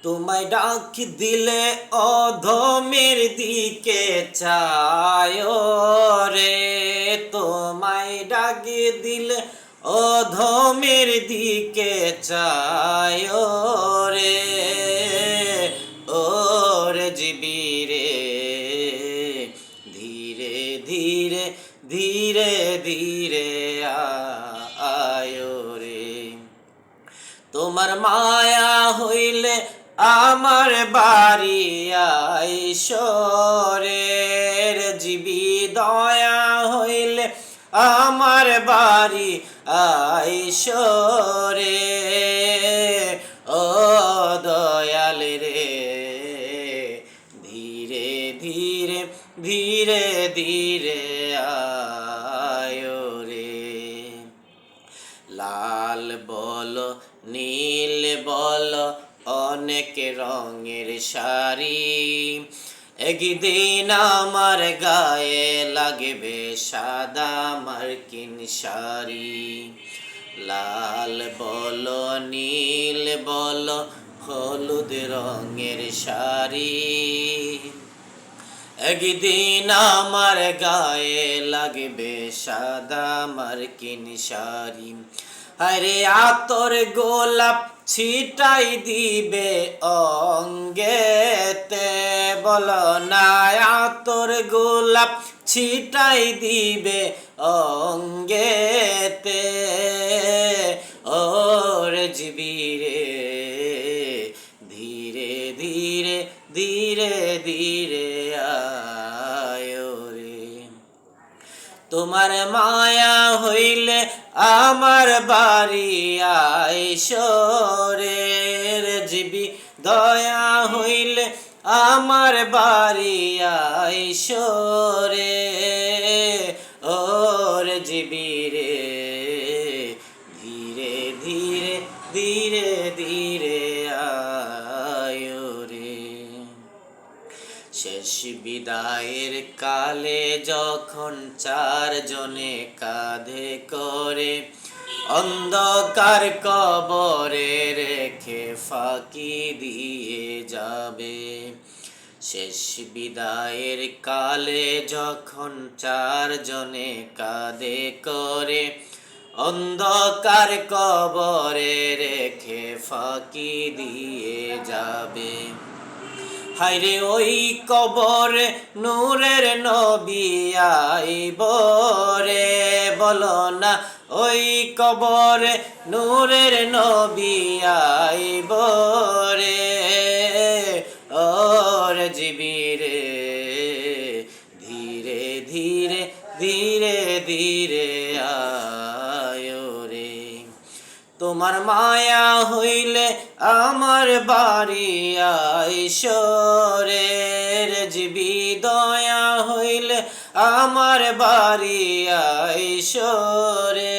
তোমায় ডাক দিলে অধমের দিকে চায় রে, তোমায় ডাক দিলে অধমের দিকে চায় রে, ওরে জীবিরে ধীরে ধীরে ধীরে ধীরে আয় রে। তোমার মায়া হইলে আমার বাড়ি আইসরের জীবী, দয়া হইলে আমার বাড়ি আইসরে, ও দয়াল রে ধীরে ধীরে ধীরে ধীরে আয় রে। লাল বলো নীল বলো অনেক রঙের শাড়ি, একদিন আমার গায়ে লাগবে সাদা মার্কিন শাড়ি। লাল বলো নীল বলো হলুদ রঙের শাড়ি, একদিন আমার গায়ে লাগবে সাদা মার্কিন শাড়ি। আরে আতর গোলাপ ছিটাই দিবে অঙ্গেতে, বলো না আতর গোলাপ ছিটাই দিবে অঙ্গেতে, ওর জীবিরে ধীরে ধীরে ধীরে ধীরে আয় রে। তোমার মায়া হইলে আমার বাড়ি আইসরের জীবী, দয়া হইলে আমার বাড়ি আইসরে, ওর জীবিরে ধীরে ধীরে ধীরে ধীরে আয় রে। শেষ বিদায়ের কালে যখন চারজনে কাঁধে করে অন্ধকার কবরে রেখে ফাঁকি দিয়ে যাবে, শেষ বিদায়ের কালে যখন চারজনে কাঁধে করে অন্ধকার কবরে রেখে ফাঁকি দিয়ে যাবে। হায়রে ওই কবরে নূরের নবী আইব রে, বলো না ওই কবরে নূরের নবী আইব রে, ওর জীবিরে ধীরে ধীরে ধীরে ধীরে আয় রে। তোমার মায়া হইলে আমার বাড়ি আইসরের জীবী, দয়া হইলে আমার বাড়ি আইসরে,